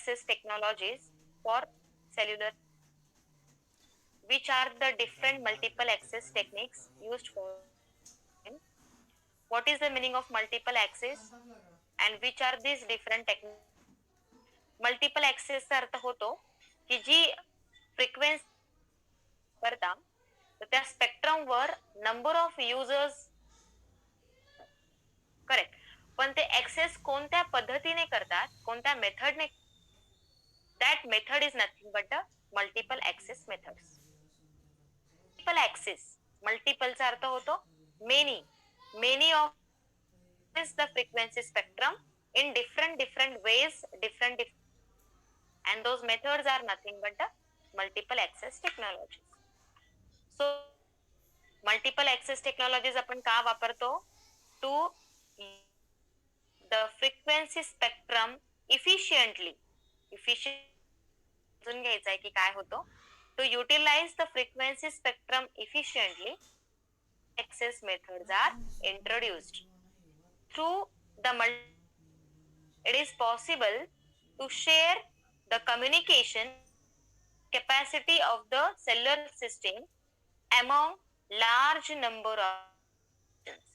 access technologies for cellular, which are the different multiple access techniques used for what is the meaning of multiple access and which are these different techniques. Multiple ऍक्सेसचा अर्थ होतो की जी frequency करता तर त्या spectrum वर number of users correct, पण ते ऍक्सेस कोणत्या पद्धतीने करतात, कोणत्या मेथडने, that method is nothing but a multiple access methods. Multiple access, मल्टिपलचा अर्थ होतो many, many of the frequency spectrum in different ways, different and those methods are nothing but the multiple access technologies. So multiple access technologies आपण का वापरतो? To the frequency spectrum efficiently. समजून घ्यायचं आहे की काय होतो. To utilize the frequency spectrum efficiently, access methods are introduced. Through the it is possible to share the communication capacity of the cellular system among large number of systems.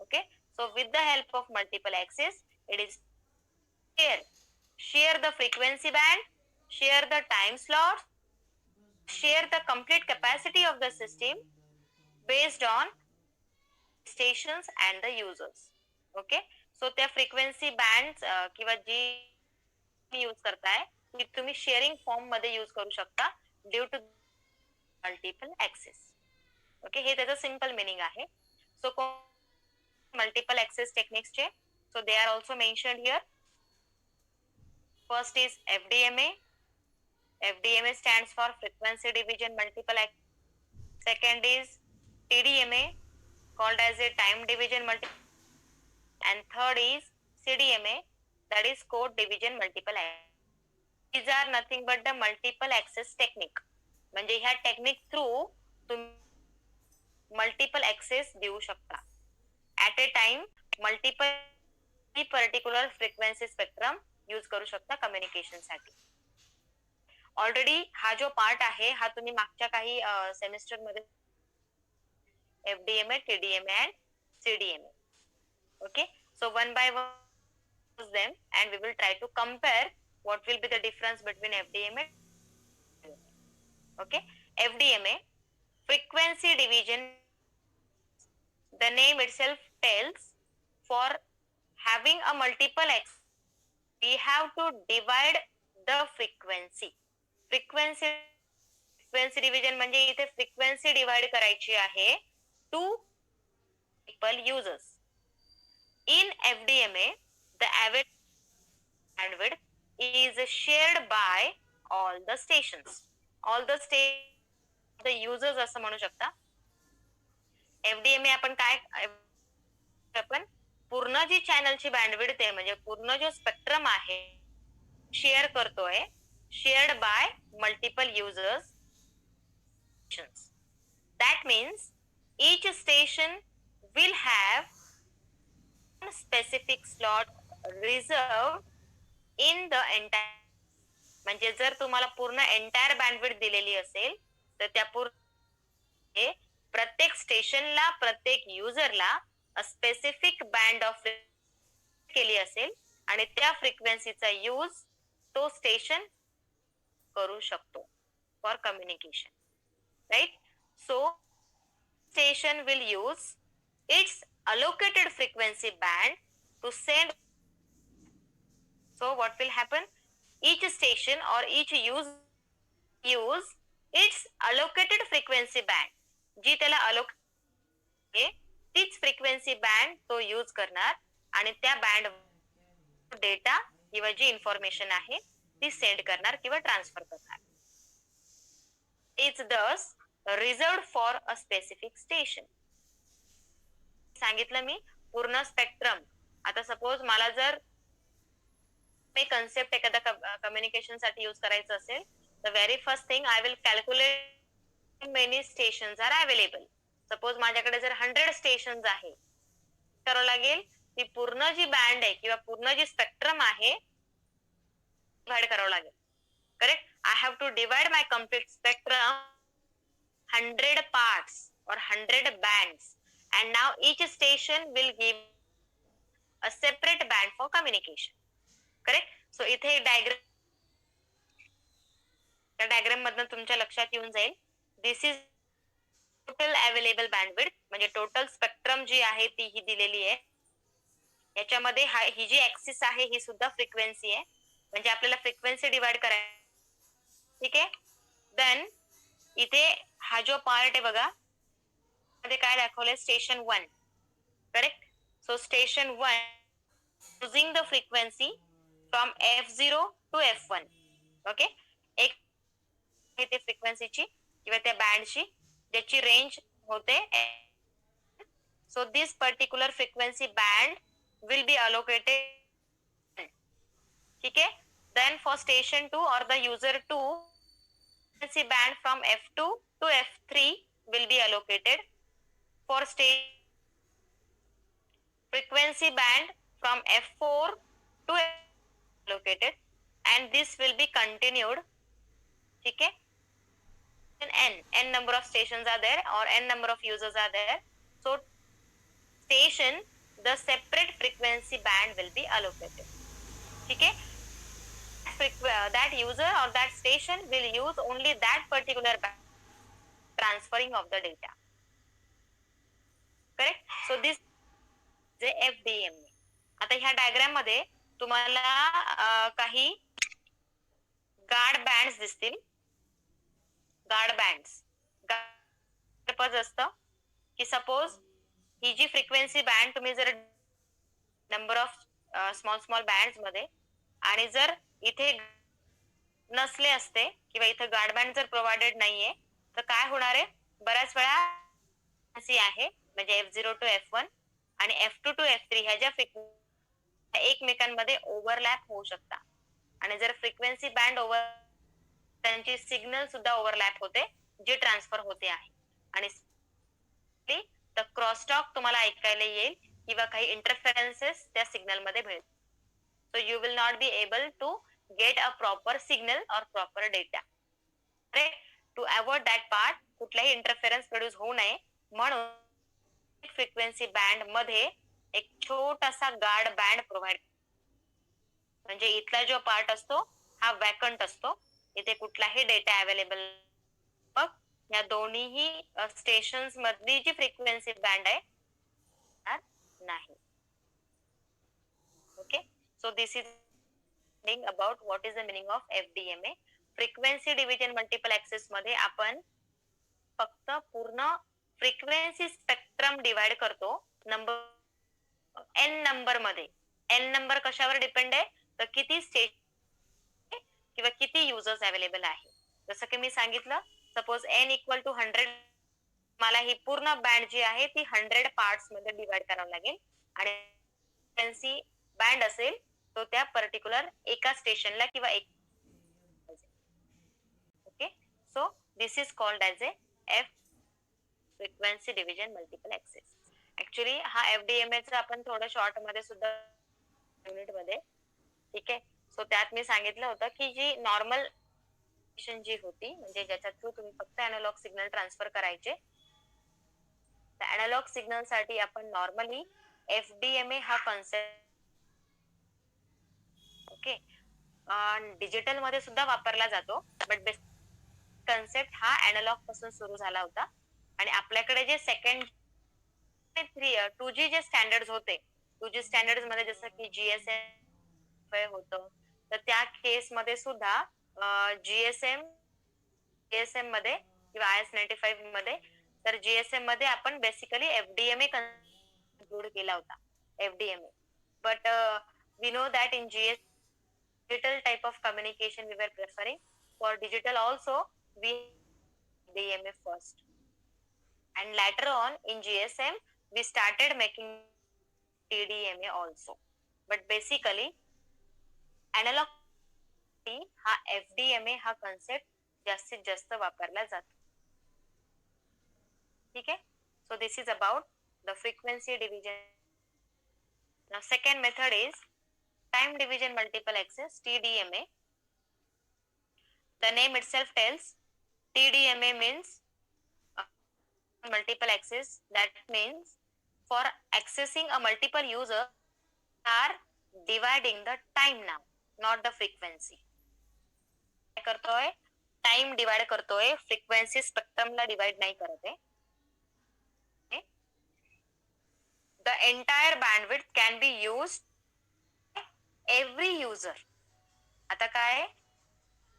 Okay, so with the help of multiple access, it is share the frequency band, share the time slot, share the complete capacity of the system based on stations and the users. Okay, so त्या frequency bands किंवा जी use करताय ती तुम्ही sharing form मध्ये use करू शकता due to multiple access. Okay, हे त्याचं सिंपल मिनिंग आहे. सो मल्टिपल ऍक्सेस टेक्निक्स चे, so they are also mentioned here. First is FDMA. FDMA stands for frequency division multiple access. Second is TDMA, called as a time division multiple, and third is CDMA, that is code division multiple access. These are nothing but the multiple access technique. म्हणजे ह्या technique through तुम्ही multiple access देऊ शकता at A time. Multiple particular frequency spectrum use करू शकता communication साठी. Already हा जो पार्ट आहे हा तुम्ही मागच्या काही सेमिस्टर मध्ये FDMA, TDMA and CDMA. Okay, so one by one them and we will try to compare what will be the difference between FDMA. Okay, FDMA, frequency division, the name itself tells, for having a multiple x we have to divide the frequency. Frequency division म्हणजे इथे frequency divide करायची आहे to multiple users. In FDMA, the average bandwidth is shared by all the stations. All the users असं म्हणू शकता. FDMA आपण काय, आपण पूर्ण जी चॅनलची बँडविड्थ आहे म्हणजे पूर्ण जो स्पेक्ट्रम आहे शेअर करतोय, shared by multiple users. That means each station will have specific slot reserved in the entire. म्हणजे जर तुम्हाला पूर्ण एंटायर बँडविड्थ दिलेली असेल तर त्या पूर्ण प्रत्येक स्टेशनला, प्रत्येक युजरला स्पेसिफिक बँड ऑफ केली असेल आणि त्या फ्रिक्वेन्सीचा यूज तो स्टेशन करू शकतो for communication. Right, so station will use its allocated frequency band to send. So what will happen? Each station or each use its allocated frequency band. जी त्याला तीच फ्रिक्वेन्सी बँड तो यूज करणार आणि त्या band data किंवा जी information आहे ती send करणार किंवा ट्रान्सफर करणार. इट्स दस reserved for a specific station. सांगितलं मी पूर्ण स्पेक्ट्रम. आता सपोज मला जर कन्सेप्ट एखादा कम्युनिकेशन साठी यूज करायचं असेल तर very first thing I will calculate many stations are available. Suppose माझ्याकडे जर 100 स्टेशन्स आहे, करावं लागेल ती पूर्ण जी बँड आहे किंवा पूर्ण जी स्पेक्ट्रम आहे डिवाइड करावं लागेल. Correct. I have to divide my complete spectrum 100 parts or 100 bands, and now each station will give a separate band for communication. Correct. So इथे एक डायग्राम, त्या डायग्राम मधनं तुमच्या लक्षात येऊन जाईल, दिस इज टोटल अवेलेबल बँडविड्थ, म्हणजे टोटल स्पेक्ट्रम जी आहे ती ही दिलेली आहे. याच्यामध्ये ही जी ऍक्सिस आहे ही सुद्धा फ्रिक्वेन्सी आहे, म्हणजे आपल्याला फ्रिक्वेन्सी डिवाइड करायची. ठीक आहे. देन इथे हा जो पार्ट आहे बघा, मध्ये काय दाखवलंय, station 1. Correct. So station 1 using the frequency from F0 to F1. Okay. एक ते फ्रिक्वेन्सीची किंवा त्या बँडची ज्याची रेंज होते. So this particular frequency band will be allocated. ठीक आहे. Then for station 2 or the user 2, frequency band from F2 to F3 will be allocated. For frequency band from F4 to allocated, and this will be continued. ठीक है. n number of stations are there or n number of users are there, so station the separate frequency band will be allocated. ठीक है. That user or that station will use only that particular band transferring of the data. Correct. So this जे FDMA. आता ह्या diagram मध्ये तुम्हाला काही guard bands दिसतील. Guard bands purpose असतं की सपोज ही जी फ्रिक्वेन्सी बँड तुम्ही जर नंबर ऑफ स्मॉल बँड्स मध्ये, आणि जर इथे नसले असते किंवा इथे गार्ड बँड जर प्रोव्हाइडेड नाहीये तर काय होणार आहे, बऱ्याच वेळा आहे म्हणजे F0 to F1 आणि F2 to F3 ह्या ज्या फ्रिक्वेन्सी एकमेकांमध्ये ओव्हरलॅप होऊ शकतात, आणि जर फ्रिक्वेन्सी बँड त्यांची सिग्नल सुद्धा ओव्हरलॅप होते जे ट्रान्सफर होते आहे, आणि क्रॉसटॉक तुम्हाला ऐकायला येईल किंवा काही इंटरफेरन्सेस त्या सिग्नल मध्ये मिळेल. So you will not be able to get a proper signal और proper data. To avoid that part, कुठलाही इंटरफेरन्स प्रोड्यूस होऊ नये म्हणून फ्रिक्वेन्सी बँड मध्ये एक छोटासा गार्ड बँड प्रोव्हाइड, म्हणजे इथला जो पार्ट असतो हा वॅकंट असतो, इथे कुठलाही डेटा अवेलेबल. मग या दोन्हीही स्टेशन्स मधली जी फ्रिक्वेन्सी बँड आहे नाही. Okay. So this is about what is the meaning of FDMA. Frequency division multiple access मध्ये आपण फक्त पूर्ण फ्रिक्वेन्सी स्पेक्ट्रम डिवाइड करतो नंबर n नंबर मध्ये. n नंबर कशावर डिपेंड आहे, तर किती स्टेशन किंवा किती युजर्स अवेलेबल आहे. जसं की मी सांगितलं, सपोज n इक्वल टू 100, मला ही पूर्ण बँड जी आहे ती 100 पार्ट्स मध्ये डिवाइड करावं लागेल, आणि फ्रिक्वेन्सी बँड असेल तो त्या पर्टिक्युलर एका स्टेशनला किंवा एक. Okay. So this is called as a F frequency division multiple access. Actually हा FDMA चा आपण थोडं शॉर्ट मध्ये सुद्धा युनिट मध्ये. ठीक आहे. सो त्यात मी सांगितलं होतं की जी नॉर्मल जी होती, म्हणजे ज्याच्या थ्रू तुम्ही फक्त अॅनालॉग सिग्नल ट्रान्सफर करायचे, तर अॅनालॉग सिग्नल साठी आपण नॉर्मली FDMA हा कॉन्सेप्ट, ओके, डिजिटल मध्ये सुद्धा वापरला जातो, बट कन्सेप्ट हा अॅनालॉग पासून सुरू झाला होता. आणि आपल्याकडे जे सेकंड 2G जे स्टँडर्ड होते, 2G स्टँडर्ड मध्ये जसं की GSM होतं, तर त्या केस मध्ये सुद्धा GSM मध्ये किंवा IS-95 मध्ये, तर GSM मध्ये आपण बेसिकली FDMA इन्क्लूड केला होता. FDMA, but we know that in digital type of communication we were preferring. For digital also we FDMA first, and later on in GSM we started making TDMA also, but basically analog हा FDMA हा concept जास्तीत जास्त वापरला जातो. ठीक आहे. So this is about the frequency division. Now second method is time division multiple access, TDMA. The name itself tells TDMA means multiple access. That means for accessing a multiple user are dividing the time now, not the frequency. काय करतोय? Time divide करतोय, frequency स्पेक्ट्रमला divide नाही करत आहे. The entire bandwidth can be used by every user. आता काय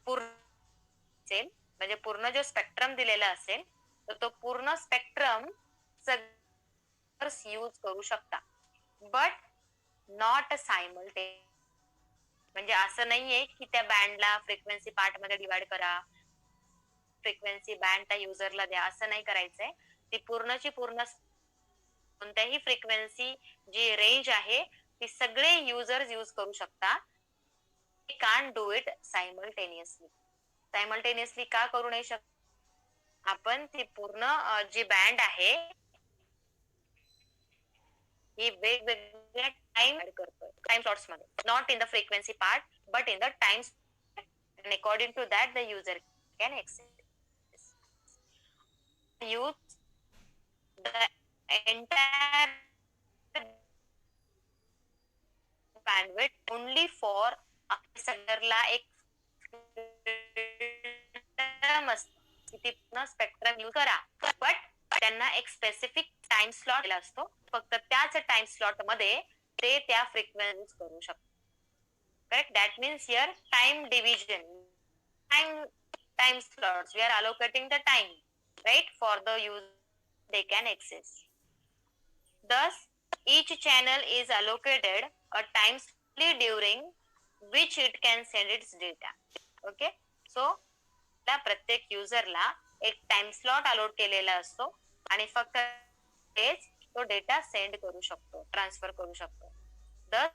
पूर्ण असेल म्हणजे पूर्ण जो स्पेक्ट्रम दिलेला असेल तर तो पूर्ण स्पेक्ट्रम यूज करू शकता, बट नॉट सायमल्टेनियस. म्हणजे असं नाहीये की त्या बँडला फ्रिक्वेन्सी पार्ट मध्ये डिवाइड करा, फ्रिक्वेन्सी बँड त्या युजरला द्या, असं नाही करायचंय. ती पूर्णची पूर्ण कोणत्याही फ्रिक्वेन्सी जी रेंज आहे ती सगळे युजर्स यूज करू शकता. Can't do it simultaneously. Simultaneously का करू नाही शकत? आपण ती पूर्ण जी बँड आहे ही वेगवेगळ्या टाइम करतोय, टाइम स्लॉट्स मध्ये, not in the frequency part but in the time, and according to that the user can access, use the entire bandwidth only for serverला एक स्पेक्ट्रम यूज करा, बट त्यांना एक स्पेसिफिक टाइम स्लॉट असतो, फक्त त्याच time slot मध्ये ते त्या फ्रिक्वेन्सी करू शकतात. Correct? That means here time division, time slots, we are allocating the time, right, for the user they can access. Thus each channel is allocated a time slot during which it can send its data. Okay, so प्रत्येक युजरला एक time slot allot केलेला असतो आणि फक्त तेच तो data send करू शकतो, ट्रान्सफर करू शकतो. Thus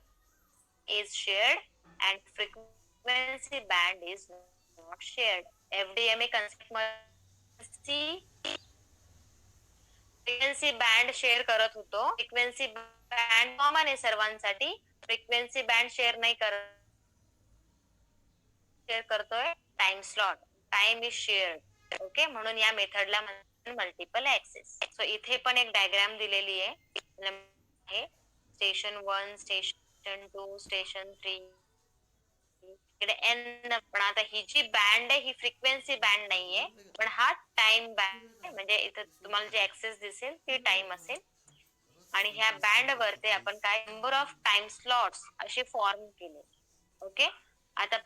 is shared and frequency band is not shared. FDMA concept मध्ये फ्रिक्वेन्सी बँड शेअर करत होतो. फ्रिक्वेन्सी बँड कॉमन आहे सर्वांसाठी, फ्रिक्वेन्सी बँड शेअर नाही करत, शेअर करतोय time slot. Time is shared. Okay, म्हणून या मेथडला मल्टिपल ऍक्सेस. सो इथे पण एक डायग्राम दिलेली आहे, स्टेशन 1, स्टेशन 2, स्टेशन 3, इकडे एन. पण आता ही जी बँड आहे ही फ्रिक्वेन्सी बँड नाहीये, पण हा टाइम बँड, म्हणजे इथं तुम्हाला जे ऍक्सेस दिसेल ती टाइम असेल आणि ह्या बँड वर ते आपण काय नंबर ऑफ टाइम स्लॉट्स असे फॉर्म केले. ओके, आता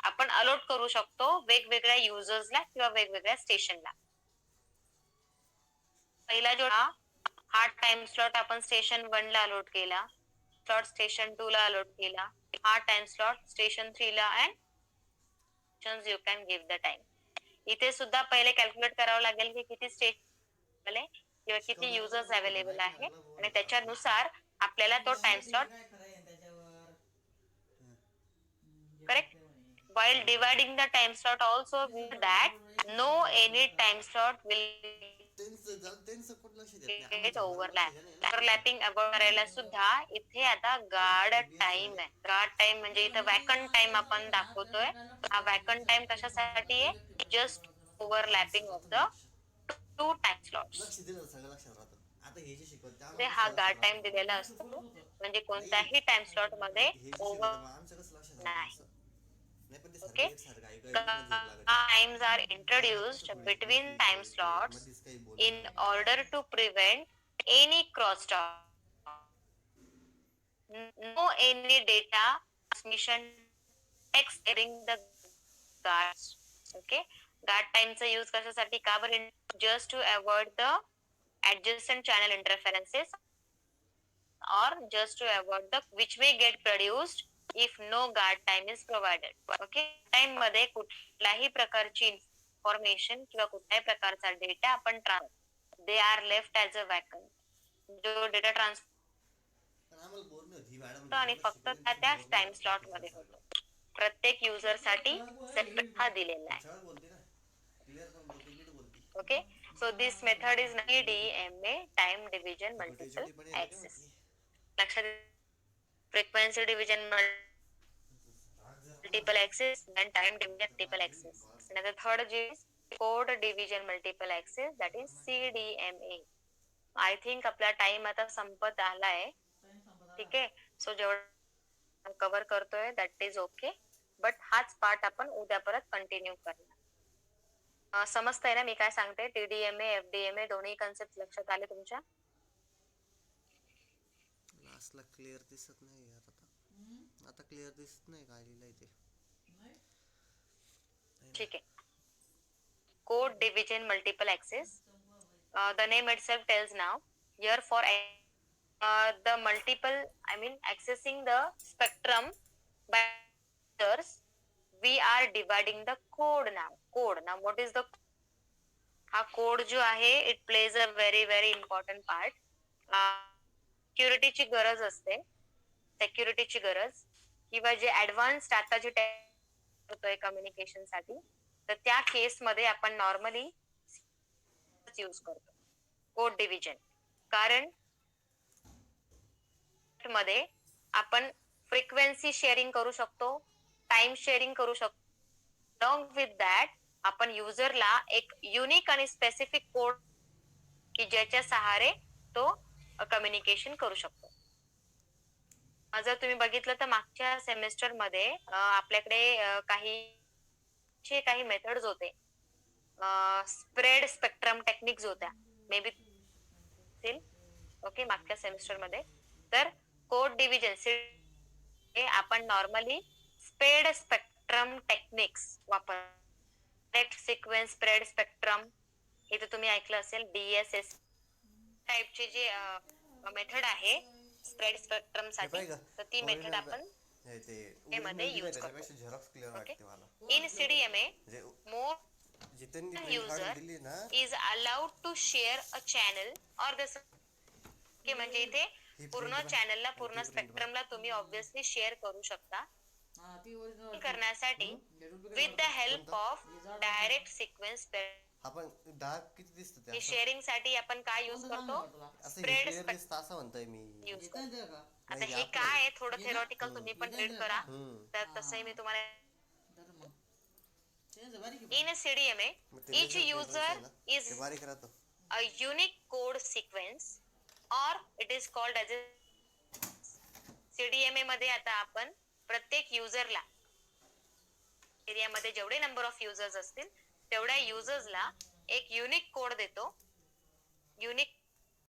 आपण अलॉट करू शकतो वेगवेगळ्या युजर्सला किंवा वेगवेगळ्या स्टेशनला. पहिला जो हा टाइम स्लॉट आपण स्टेशन 1 ला अलॉट केला, स्लॉट स्टेशन 2 ला अलॉट केला, हा टाइम स्लॉट स्टेशन 3 ला, and you can give the time. इथे सुद्धा पहिले कॅल्क्युलेट करावं लागेल की किती स्टेशन आहे किंवा किती युजर्स अवेलेबल आहे आणि त्याच्यानुसार आपल्याला तो time slot. Correct? While dividing the time slot also that no any time slot will get overlap. Overlapping करायला सुद्धा इथे आता गार्ड टाइम आहे. गार्ड टाइम म्हणजे इथं वॅकंट टाइम आपण दाखवतोय. हा वॅकंट टाइम कशासाठी आहे? Just overlapping of the 2 time slots. हा गार्ड टाइम दिलेला असतो, म्हणजे कोणत्याही टाइम स्लॉट मध्ये ओव्हर नाही. Okay, times are introduced between time slots in order to prevent any crosstalk. No any data transmission text during the guards. Okay, guard timeचा use कशासाठी का बरं? Just to avoid the adjacent channel interferences or just to avoid the which may get produced if no guard time is provided. Okay, time मध्ये कुठल्याही प्रकारची information किंवा कुठल्याही प्रकारचा डेटा आपण they are left as a vacant. जो data transfer आणि फक्त त्याच टाइम स्लॉट मध्ये होतो. प्रत्येक युजर साठी सेपरेट हा दिलेला आहे. Okay, so this method is TDMA, time division multiple access. लक्षात, frequency division multiple access, then time division multiple access. And the third is code division multiple access, that is CDMA. I think आपला time आता संपत आलाय. ठीक आहे. So जेवढं cover करतोय that is okay, but हाच पार्ट आपण उद्या परत कंटिन्यू करणार. समजतंय ना मी काय सांगते? TDMA FDMA दोन्ही कन्सेप्ट लक्षात आले तुमच्या? लास्टला क्लिअर दिसत नाही यार. आता क्लिअर दिसत नाही काय लिहिलंय ते. ठीक आहे. Code division multiple access. The name itself tells now. Here for the multiple, I mean accessing the spectrum by users, we are dividing the code now. Code. Now what is the हा code जो आहे it plays a very very important part. सिक्युरिटीची गरज असते, सिक्युरिटीची गरज किंवा जे advanced आता जे होतोय कम्युनिकेशन साठी, तर त्या केसमध्ये आपण नॉर्मली यूज करतो कोड डिव्हिजन. कारण मध्ये आपण फ्रिक्वेन्सी शेअरिंग करू शकतो, टाइम शेअरिंग करू शकतो. अलॉंग विथ दॅट आपण युजरला एक युनिक आणि स्पेसिफिक कोड की ज्याच्या सहारे तो कम्युनिकेशन करू शकतो. जर तुम्ही बघितलं तर मागच्या सेमेस्टर मध्ये आपल्याकडे काही मेथड्स होते, स्प्रेड स्पेक्ट्रम टेक्निक्स होत्या मे बी. ओके, मागच्या सेमेस्टर मध्ये तर कोड डिव्हिजन आपण नॉर्मली स्प्रेड स्पेक्ट्रम टेक्निक्स वापर, डायरेक्ट सिक्वेन्स स्प्रेड स्पेक्ट्रम, हे तर तुम्ही ऐकलं असेल. DSS टाइपचे जे मेथड आहे स्प्रेड स्पेक्ट्रम साठी, तर ती मेथड आपण मध्ये यूज करतो. Okay. In CDMA more user is allowed to share a channel or the की म्हणजे इथे पूर्ण चॅनलला पूर्ण स्पेक्ट्रमला तुम्ही ऑब्विसली शेअर करू शकता करण्यासाठी with the help of direct sequence. आपण डार्क किती दिसत ते शेअरिंग साठी आपण काय यूज करतो? स्प्रेड असं म्हणतोय मी यूज करतो. आता हे काय आहे थोडं थेरॉटिकल, तुम्ही पण रीड करा. तर तसंही मी तुम्हाला in CDMA each user is a unique code sequence or it is called as a CDMA मध्ये आता आपण प्रत्येक युजरला एरियामध्ये जेवढे नंबर ऑफ युजर्स असतील तेवढ्या युजर्सला एक युनिक कोड देतो. युनिक